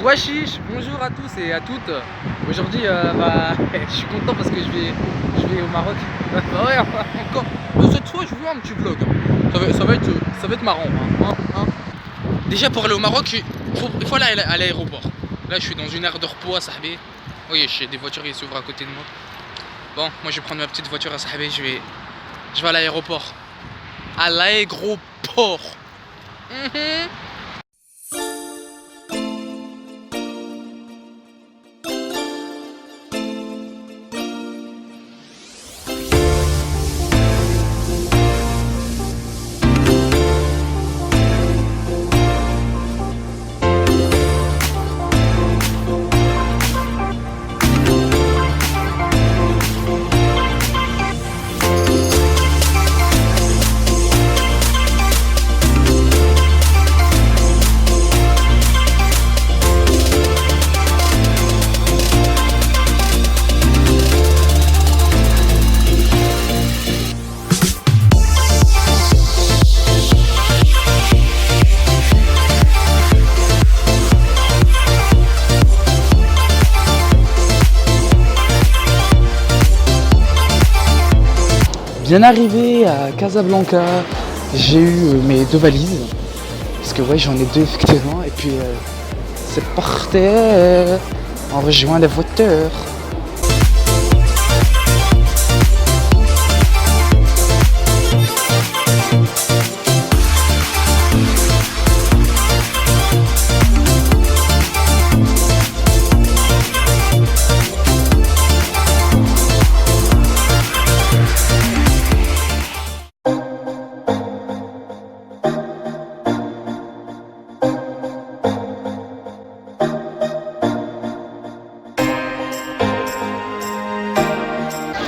Washish, bonjour à tous et à toutes. Aujourd'hui, je suis content parce que je vais au Maroc. Bah ouais, encore. Cette fois, je veux un petit vlog. Ça va être marrant. Déjà, pour aller au Maroc, il faut aller à l'aéroport. Là, je suis dans une aire de repos à Sahbi. Oui, j'ai des voitures qui s'ouvrent à côté de moi. Bon, moi, je vais prendre ma petite voiture à Sahbi. Je vais à l'aéroport. À l'aéroport. Bien arrivé à Casablanca, j'ai eu mes deux valises, parce que ouais j'en ai deux effectivement, et puis c'est parti, on rejoint les voitures.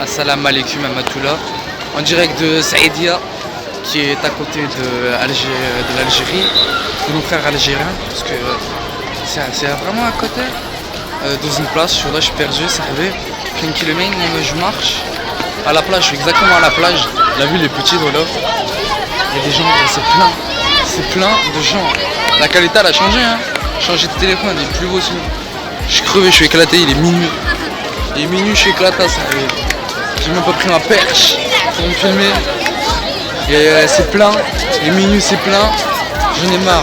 Assalamu alaikum Amatoula, en direct de Saïdia, qui est à côté de l'Algérie, de nos frères algériens, parce que c'est vraiment à côté, dans une place. Je suis perdu, ça avait 1 kilomètre, je marche à la plage, je suis exactement à la plage, la ville est petite, voilà. Il y a des gens, c'est plein de gens. La qualité elle a changé, hein. Changé de téléphone, il est plus beau aussi. Je suis crevé, je suis éclaté, il est minuit. Je suis éclaté, ça arrive. J'ai même pas pris ma perche pour me filmer. Et c'est plein, les minuit c'est plein. J'en ai marre.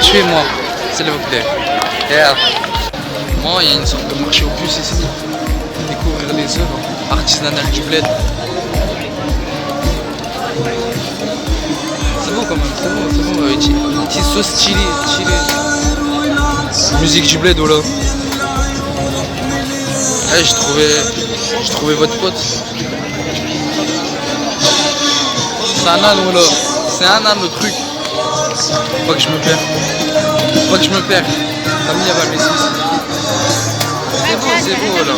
Tuez-moi, s'il vous plaît. Yeah. Moi, il y a une sorte de marché aux puces ici. Découvrir les œuvres artisanales du bled. C'est beau quand même, c'est beau. Petite sauce stylée. Musique du bled, voilà. Hey, j'ai trouvé votre pote. C'est un âne, voilà. C'est un âne le truc. Faut que je me perds. Famille va Messi. C'est beau, voilà.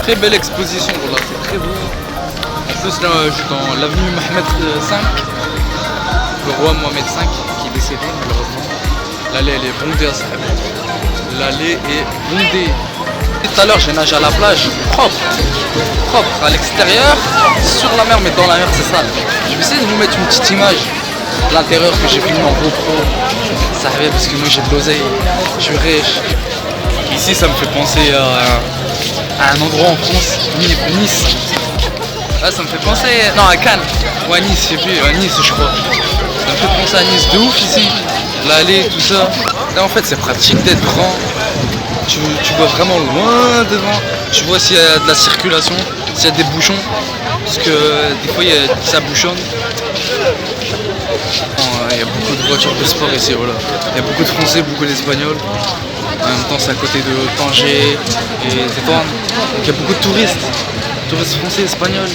Très belle exposition, voilà, c'est très beau. En plus là je suis dans l'avenue Mohamed V, le roi Mohamed V qui est décédé malheureusement. L'allée elle est bondée à Sahel. L'allée est bondée. Tout à l'heure j'ai nagé à la plage, propre à l'extérieur, sur la mer, mais dans la mer c'est sale. Je vais essayer de vous mettre une petite image de l'intérieur que j'ai filmé en GoPro. Ça arrive parce que moi j'ai de l'oseille, je suis riche. Ici ça me fait penser à un endroit en France, Nice. Là ça me fait penser, non à Cannes, ou à Nice, je sais plus, à Nice je crois. Ça me fait penser à Nice de ouf ici, l'allée, tout ça. Là en fait c'est pratique d'être grand, tu vois vraiment loin devant, tu vois s'il y a de la circulation, s'il y a des bouchons, parce que des fois ça bouchonne. Il y a beaucoup de voitures de sport ici, voilà. Il y a beaucoup de Français, beaucoup d'Espagnols. En même temps, c'est à côté de Tanger et Tétouan. Donc il y a beaucoup de touristes français, espagnols.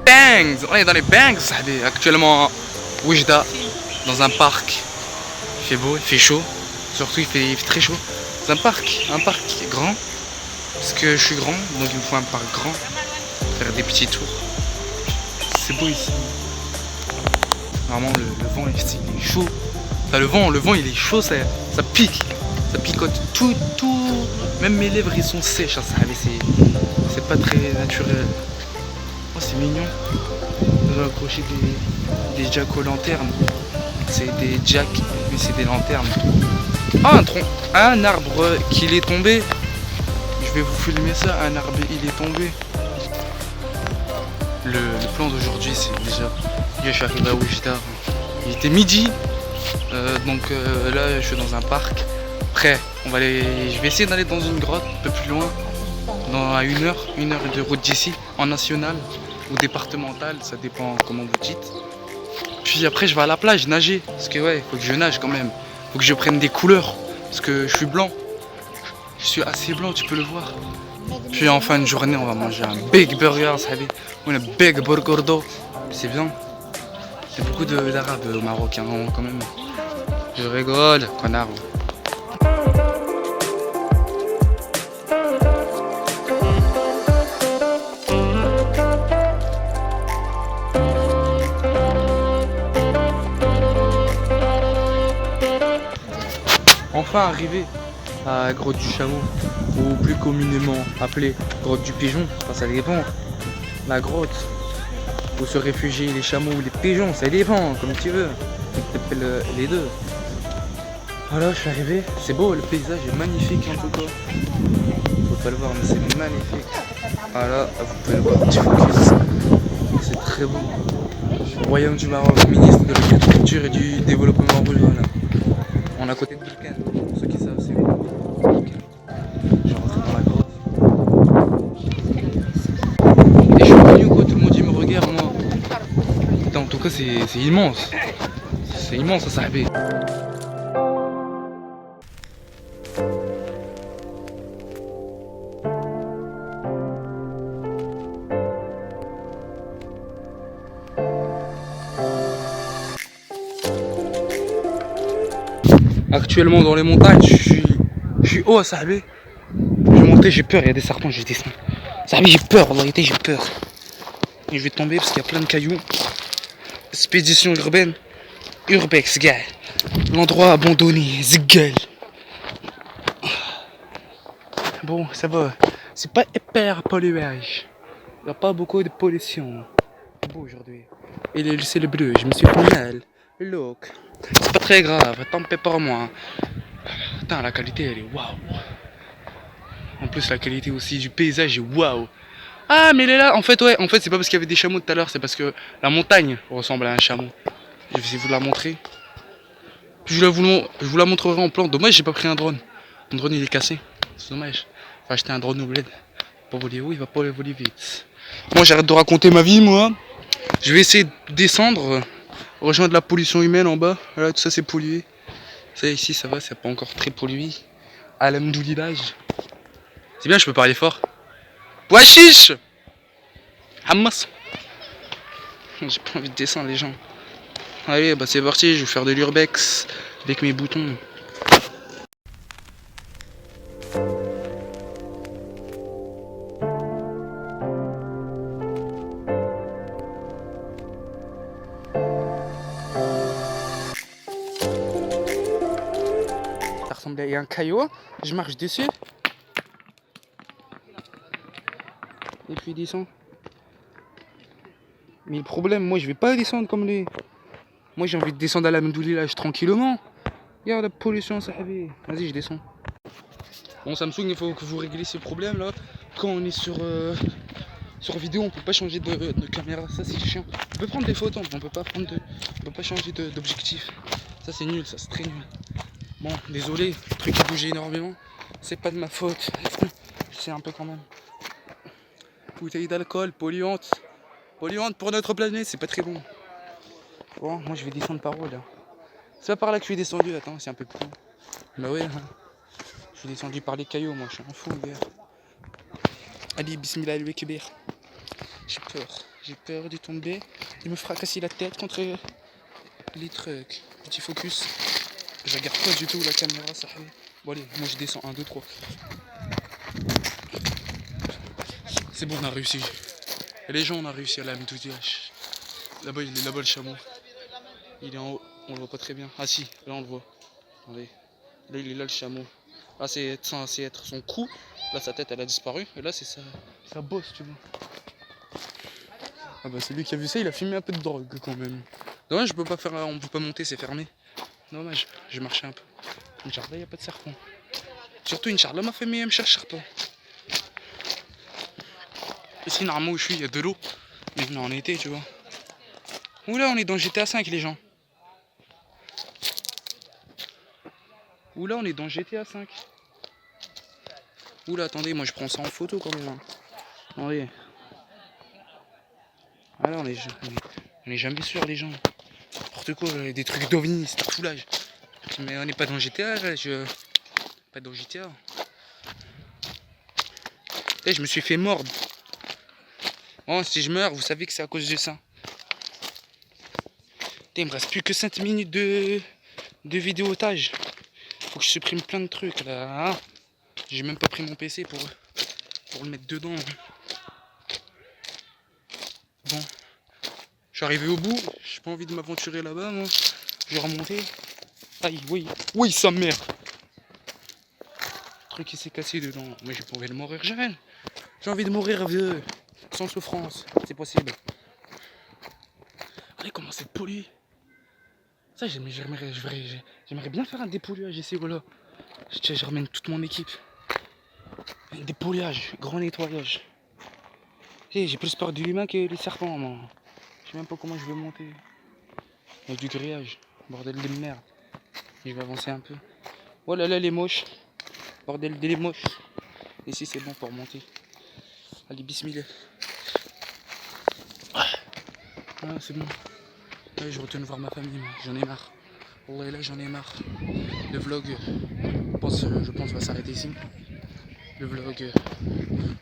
Bangs! On est dans les bangs, actuellement à Oujda, dans un parc. Il fait beau, il fait chaud. Surtout, il fait très chaud. C'est un parc qui est grand. Parce que je suis grand, donc il me faut un parc grand. faire des petits tours. C'est beau ici. Vraiment le vent ici il est chaud. Enfin, le vent il est chaud, ça pique, ça picote. Tout, même mes lèvres ils sont sèches, hein, c'est pas très naturel. Oh c'est mignon. Ils ont accroché des jacks aux lanternes. C'est des jacks, mais c'est des lanternes. Ah un arbre qui est tombé. Je vais vous filmer ça, un arbre il est tombé. Le plan d'aujourd'hui c'est déjà. Je suis arrivé à Ouijdar. Il était midi. Là je suis dans un parc. Après je vais essayer d'aller dans une grotte un peu plus loin. À une heure de route d'ici, en national ou départemental, ça dépend comment vous dites. Puis après je vais à la plage nager. Parce que ouais, faut que je nage quand même. Faut que je prenne des couleurs. Parce que je suis blanc. Je suis assez blanc, tu peux le voir. Puis en fin de journée, on va manger un big burger, sahabi. Ou un big burger d'eau. C'est bien. Il y a beaucoup d'arabes au Maroc, hein, quand même. Je rigole, connard. Enfin arrivé à Grotte du Chameau, ou plus communément appelée Grotte du Pigeon, enfin, ça dépend. La grotte où se réfugient les chameaux ou les pigeons, ça dépend, comme tu veux. Tu appelles les deux. Voilà, je suis arrivé. C'est beau, le paysage est magnifique en tout cas. Faut pas le voir, mais c'est magnifique. Voilà, vous pouvez le voir, petit focus. C'est très beau. Royaume du Maroc, ministre de l'Agriculture et du Développement rural. On est à côté de Birken, pour ceux qui savent, c'est Birken. Je vais rentrer dans la grotte. Et je suis venu quoi, tout le monde il me regarde moi. Putain, en tout cas c'est immense. C'est immense ça sahabi. Actuellement dans les montagnes, je suis haut à Sahabi. Je vais monter, j'ai peur, il y a des serpents, je vais descendre. Sahabi, j'ai peur, en vérité, j'ai peur. Et je vais tomber parce qu'il y a plein de cailloux. Expédition urbaine, Urbex, gars. L'endroit abandonné, Zigel. Bon, ça va. C'est pas hyper pollué. Il n'y a pas beaucoup de pollution. C'est beau aujourd'hui. Et le ciel bleu, je me suis fait mal. Look. C'est pas très grave, tant pis pour moi. Putain, la qualité elle est waouh. En plus, la qualité aussi du paysage est waouh. Ah, mais elle est là. En fait, c'est pas parce qu'il y avait des chameaux tout à l'heure, c'est parce que la montagne ressemble à un chameau. Je vais essayer de vous la montrer. Je vous la montrerai en plan. Dommage, j'ai pas pris un drone. Mon drone il est cassé. C'est dommage. Faut acheter un drone au bled. Pas voler haut, il va pas voler vite. Moi, j'arrête de raconter ma vie, moi. Je vais essayer de descendre. Rejoindre la pollution humaine en bas. Voilà, tout ça c'est pollué. Ça ici ça va, c'est pas encore très pollué. Alhamdoulilah. C'est bien, je peux parler fort. Washish Hamas. J'ai pas envie de descendre les gens. Allez, bah c'est parti, je vais faire de l'urbex avec mes boutons. Il y a un caillou, je marche dessus. Et puis descends. Mais le problème, moi je vais pas descendre comme les. Moi j'ai envie de descendre à la Mdoulillah tranquillement. Regarde la pollution, ça. Vas-y, je descends. Bon, Samsung, il faut que vous réglez ces problèmes là. Quand on est sur vidéo, on peut pas changer de caméra. Ça c'est chiant. On peut prendre des photos, mais on peut pas changer d'objectif. Ça c'est nul, ça c'est très nul. Bon, désolé, le truc a bougé énormément. C'est pas de ma faute. Je sais un peu quand même. Bouteille d'alcool, polluante. Polluante pour notre planète, c'est pas très bon. Bon, moi je vais descendre par où là? C'est pas par là que je suis descendu, attends, c'est un peu plus loin. Bah ouais, hein. Je suis descendu par les cailloux, moi je suis un fou, gars. Allez, bismillah al-Kibir. J'ai peur de tomber, de me fracasser la tête contre les trucs. Petit focus. Je regarde pas du tout la caméra, ça fait. Bon allez, moi je descends 1, 2, 3. C'est bon, on a réussi. Et les gens, on a réussi à la M12. Là-bas, il est là-bas le chameau. Il est en haut, on le voit pas très bien. Ah si, là on le voit. Attendez. Là il est là le chameau. Là c'est censé être son cou. Là sa tête elle a disparu. Et là c'est sa bosse tu vois. Ah bah c'est lui qui a vu ça, il a fumé un peu de drogue quand même. Dommage on peut pas monter, c'est fermé. Dommage, j'ai marché un peu. Inch'Allah, il n'y a pas de serpent. Surtout Inch'Allah ma famille elle me cherche pas. Ici normalement où je suis il y a de l'eau. Mais on est en été tu vois. Oula on est dans GTA 5 les gens. Oula on est dans GTA 5. Oula attendez moi je prends ça en photo quand même. Attendez. Ah là on est jamais sûr les gens. N'importe quoi, des trucs d'OVNI, c'est un foulage. Mais on n'est pas dans GTA là, pas dans GTA. Et je me suis fait mordre. Bon si je meurs vous savez que c'est à cause de ça. Il me reste plus que 5 minutes de vidéotage. Faut que je supprime plein de trucs là. Ah, j'ai même pas pris mon PC pour le mettre dedans. Bon, je suis arrivé au bout. J'ai pas envie de m'aventurer là-bas moi. Je vais remonter. Aïe, oui sa mère. Le truc qui s'est cassé dedans. Mais j'ai pas envie de mourir jeune. J'ai envie de mourir vieux. Sans souffrance. C'est possible. Regardez comment c'est pollué. Ça j'aimerais bien faire un dépolluage ici voilà. Je ramène toute mon équipe. Un dépolluage, grand nettoyage. J'ai plus peur de l'humain que les serpents moi. Je sais même pas comment je vais monter. Il y a du grillage, bordel de merde. Je vais avancer un peu. Oh là là les moches. Bordel de les moches. Ici c'est bon pour monter. Allez bismillah. Ah c'est bon. Là, je retourne voir ma famille, j'en ai marre. Wallah, là j'en ai marre. Le vlog, je pense va s'arrêter ici. Le vlog,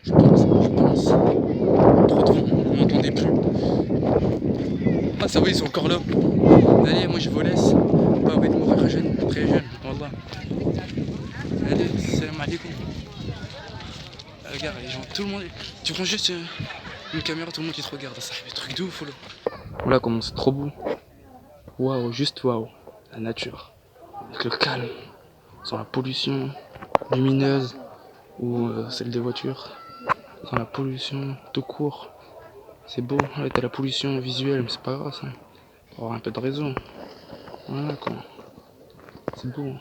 je pense. Trop de vent, vous m'entendez plus. Ah ça va, ils sont encore là. Allez, moi je vous laisse. Pas envie de mourir jeune, très jeune, wallah. Allez, salam alaikum. Regarde les gens, tout le monde. Tu prends juste une caméra, tout le monde qui te regarde. Ça fait des trucs de ouf là. Voilà comment c'est trop beau. Waouh, juste waouh. La nature. Avec le calme. Sans la pollution lumineuse ou celle des voitures. Sans la pollution tout court. C'est beau. Là t'as la pollution visuelle, mais c'est pas grave ça. Faut avoir un peu de raison. Voilà quoi. C'est beau.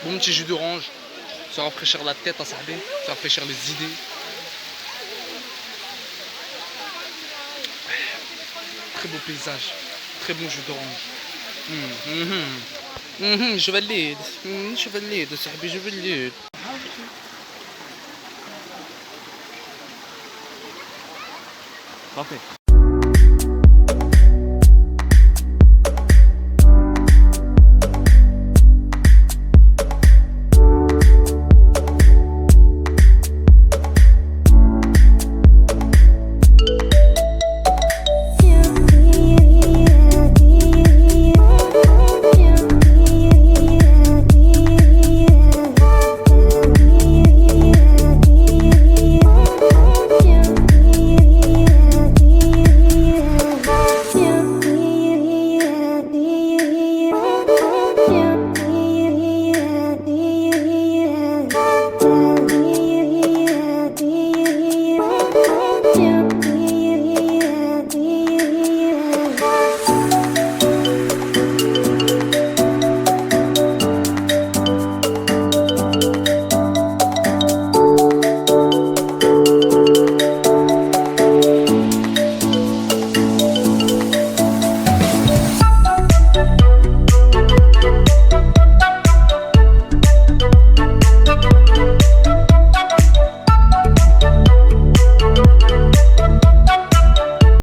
Bon petit jus d'orange, ça rafraîchir la tête à Sahbi, ça rafraîchir les idées. Très beau paysage, très bon jus d'orange. Je valide, je valide, Sahbi, je valide. Parfait.